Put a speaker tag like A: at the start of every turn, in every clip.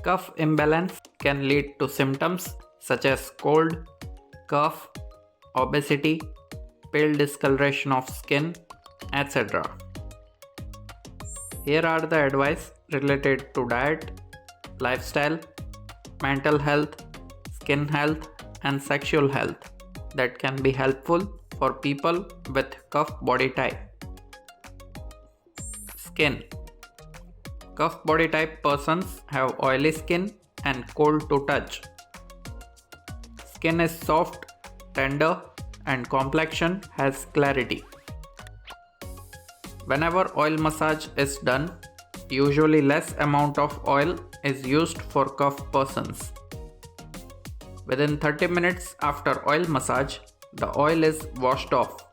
A: Cough imbalance can lead to symptoms such as cold, cough, obesity, pale discoloration of skin, etc. Here are the advice related to diet, lifestyle, mental health, skin health, and sexual health that can be helpful for people with cough body type. Skin. Cough body type persons have oily skin and cold to touch. Skin is soft, tender, and complexion has clarity. Whenever oil massage is done, usually less amount of oil is used for cough persons. Within 30 minutes after oil massage, the oil is washed off.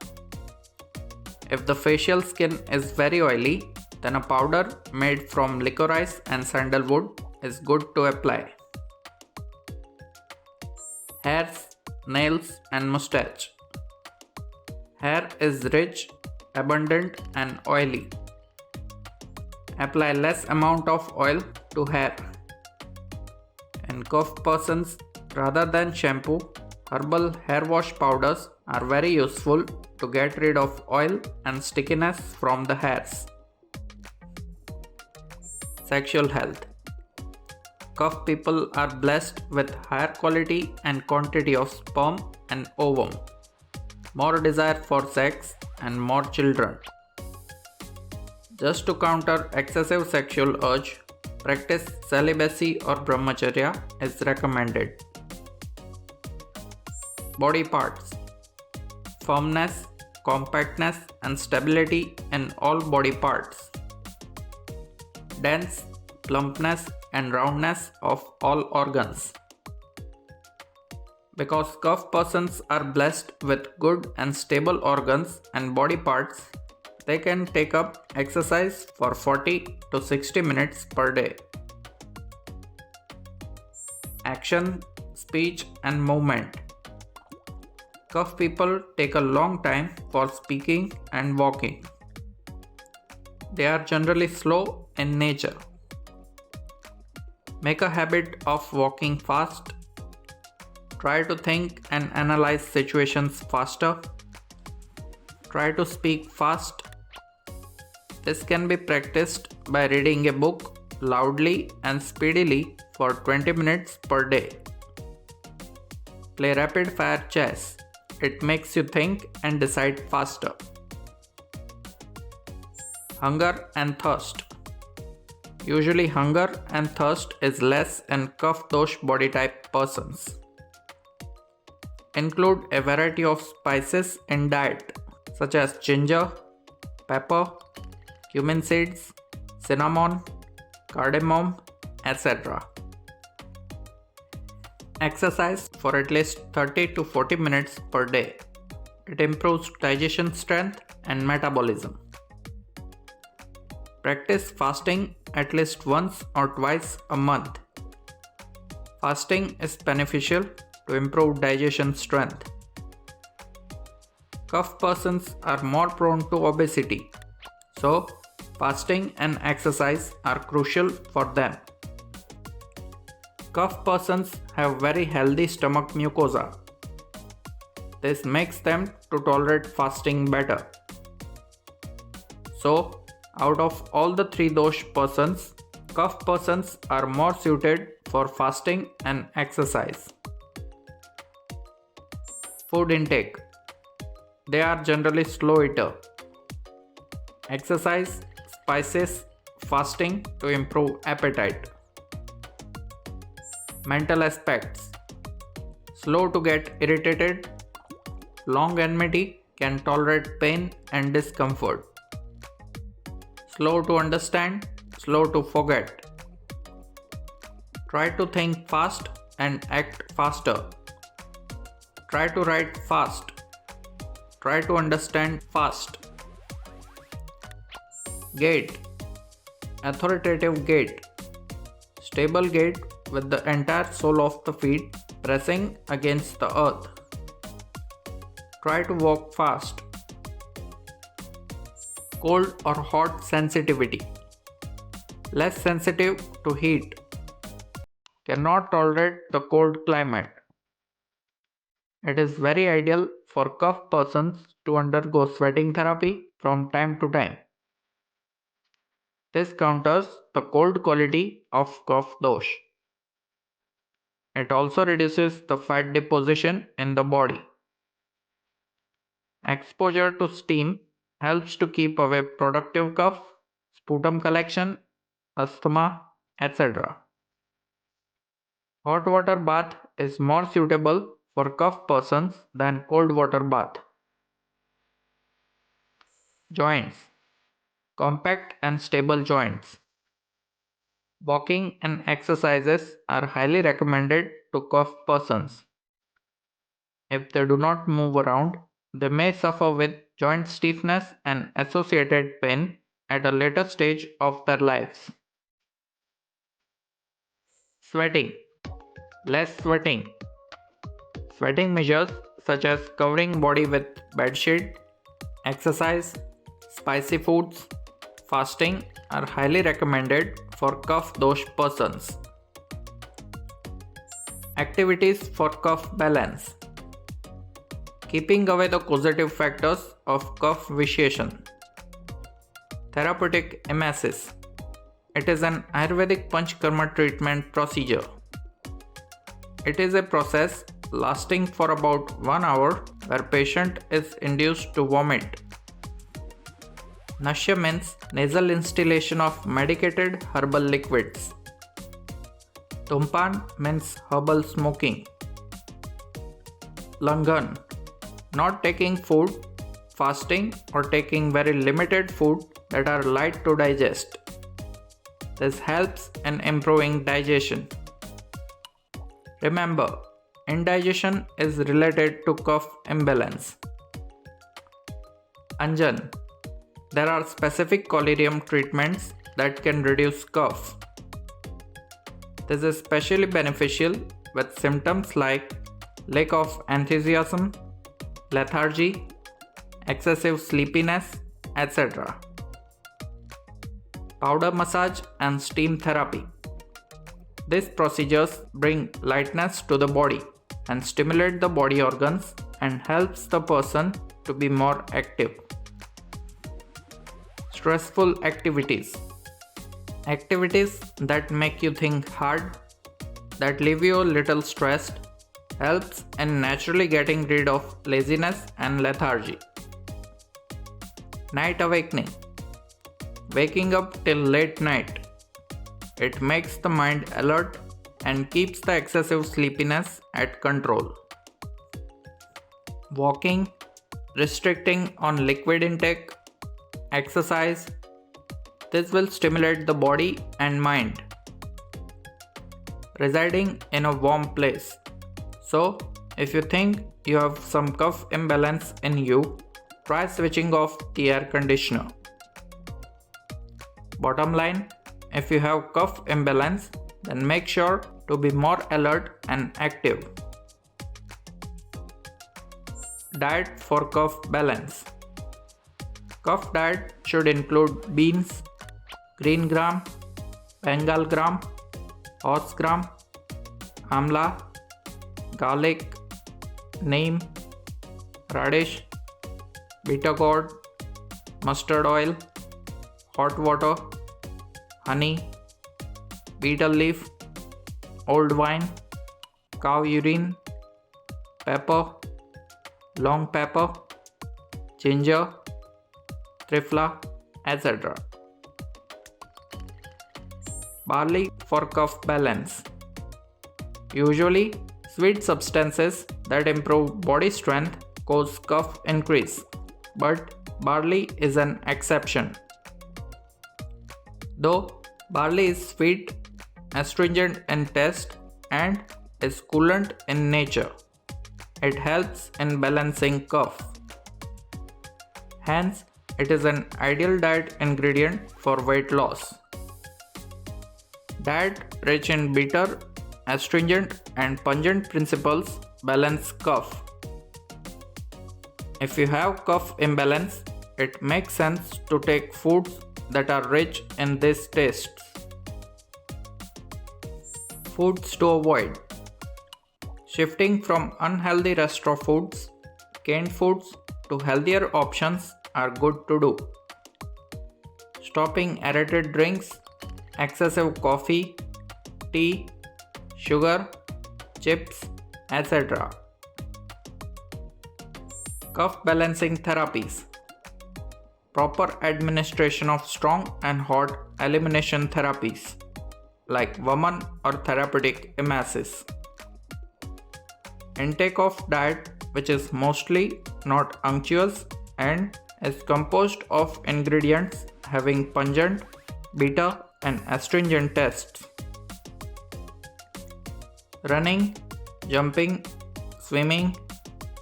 A: If the facial skin is very oily, then a powder made from licorice and sandalwood is good to apply. Hairs, nails, and mustache. Hair is rich, abundant, and oily. Apply less amount of oil to hair. In cough persons, rather than shampoo, herbal hair wash powders are very useful to get rid of oil and stickiness from the hairs. Sexual health. Cough people are blessed with higher quality and quantity of sperm and ovum, more desire for sex, and more children. Just to counter excessive sexual urge, practice celibacy or brahmacharya is recommended. Body parts. Firmness, compactness, and stability in all body parts. Dense, plumpness, and roundness of all organs. Because cough persons are blessed with good and stable organs and body parts, they can take up exercise for 40 to 60 minutes per day. Action, speech, and movement. Cough people take a long time for speaking and walking. They are generally slow in nature. Make a habit of walking fast. Try to think and analyze situations faster. Try to speak fast. This can be practiced by reading a book loudly and speedily for 20 minutes per day. Play rapid fire chess. It makes you think and decide faster. Hunger and thirst. Usually hunger and thirst is less in kapha dosh body type persons. Include a variety of spices in diet such as ginger, pepper, cumin seeds, cinnamon, cardamom, etc. Exercise for at least 30 to 40 minutes per day. It improves digestion strength and metabolism. Practice fasting at least once or twice a month. Fasting is beneficial to improve digestion strength. Cough persons are more prone to obesity, so fasting and exercise are crucial for them. Cough persons have very healthy stomach mucosa. This makes them to tolerate fasting better. So, out of all the three dosh persons, cough persons are more suited for fasting and exercise. Food intake. They are generally slow eater. Exercise, spices, fasting to improve appetite. Mental aspects. Slow to get irritated. Long enmity can tolerate pain and discomfort. Slow to understand, slow to forget. Try to think fast and act faster. Try to write fast. Try to understand fast. Gait. Authoritative gait. Stable gait with the entire sole of the feet pressing against the earth. Try to walk fast. Cold or hot sensitivity. Less sensitive to heat. cannot tolerate the cold climate. It is very ideal for cough persons to undergo sweating therapy from time to time. This counters the cold quality of cough dosh. It also reduces the fat deposition in the body. Exposure to steam helps to keep away productive cough, sputum collection, asthma, etc. Hot water bath is more suitable for cough persons than cold water bath. Joints. Compact and stable joints. Walking and exercises are highly recommended to cough persons. If they do not move around, they may suffer with joint stiffness and associated pain at a later stage of their lives. Sweating. Less sweating. Sweating measures such as covering body with bedsheet, exercise, spicy foods, fasting are highly recommended for cough dosh persons. Activities for cough balance. Keeping away the causative factors of cough vitiation. Therapeutic emesis. It is an Ayurvedic Panchkarma treatment procedure. It is a process lasting for about 1 hour where patient is induced to vomit. Nashya means nasal instillation of medicated herbal liquids. Dhumpan means herbal smoking. Langhan, not taking food, fasting or taking very limited food that are light to digest. This helps in improving digestion. Remember, indigestion is related to cough imbalance. Anjan. There are specific collyrium treatments that can reduce cough. This is especially beneficial with symptoms like lack of enthusiasm, lethargy, excessive sleepiness, etc. Powder massage and steam therapy. These procedures bring lightness to the body and stimulate the body organs and helps the person to be more active. Stressful activities. Activities that make you think hard, that leave you a little stressed, helps in naturally getting rid of laziness and lethargy. Night awakening. Waking up till late night. It makes the mind alert and keeps the excessive sleepiness at control. Walking, restricting on liquid intake, exercise. This will stimulate the body and mind. Residing in a warm place. So, if you think you have some cough imbalance in you, try switching off the air conditioner. Bottom line, if you have cough imbalance, then make sure to be more alert and active. Diet for cough balance. Cough diet should include beans, green gram, Bengal gram, horse gram, amla, garlic, neem, radish, bitter gourd, mustard oil, hot water, honey, betel leaf, old wine, cow urine, pepper, long pepper, ginger, trifla, etc. Barley for cough balance. Usually, sweet substances that improve body strength cause cough increase, but barley is an exception. Though barley is sweet, astringent in taste, and is coolant in nature, it helps in balancing cough. Hence, it is an ideal diet ingredient for weight loss. Diet rich in bitter, astringent, and pungent principles balance cough. If you have cough imbalance, it makes sense to take foods that are rich in these tastes. Foods to avoid. Shifting from unhealthy restaurant foods, canned foods to healthier options are good to do. Stopping aerated drinks, excessive coffee, tea, sugar, chips, etc. Cough balancing therapies. Proper administration of strong and hot elimination therapies like Vaman or therapeutic emesis. Intake of diet which is mostly not unctuous and is composed of ingredients having pungent, bitter and astringent tastes. Running, jumping, swimming,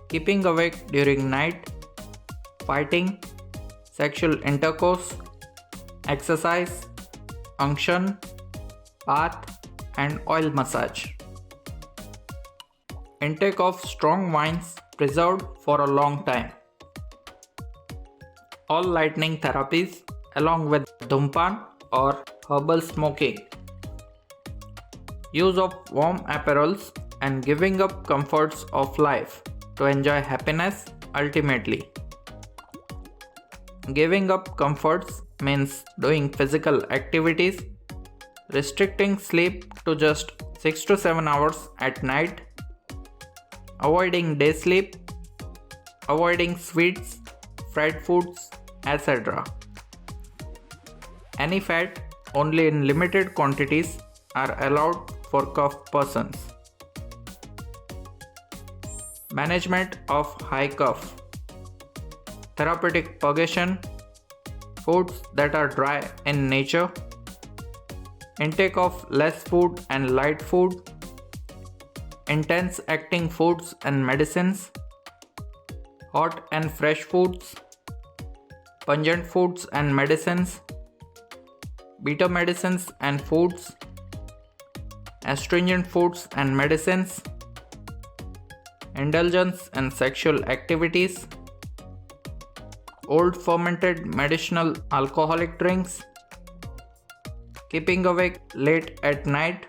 A: keeping awake during night, fighting, sexual intercourse, exercise, unction, bath and oil massage. Intake of strong wines preserved for a long time. All lightening therapies along with dhumpan or herbal smoking. Use of warm apparels and giving up comforts of life to enjoy happiness ultimately. Giving up comforts means doing physical activities, restricting sleep to just 6 to 7 hours at night, avoiding day sleep, avoiding sweets, fried foods, etc. Any fat only in limited quantities are allowed for cough persons. Management of high cough. Therapeutic purgation, foods that are dry in nature, intake of less food and light food, intense acting foods and medicines, hot and fresh foods, pungent foods and medicines, bitter medicines and foods, astringent foods and medicines, indulgence in sexual activities, old fermented medicinal alcoholic drinks, keeping awake late at night,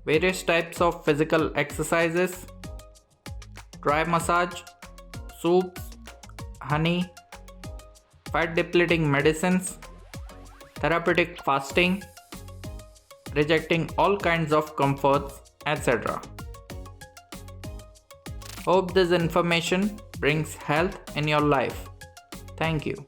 A: various types of physical exercises, dry massage, soups, honey, fat depleting medicines, therapeutic fasting, rejecting all kinds of comforts, etc. Hope this information brings health in your life. Thank you.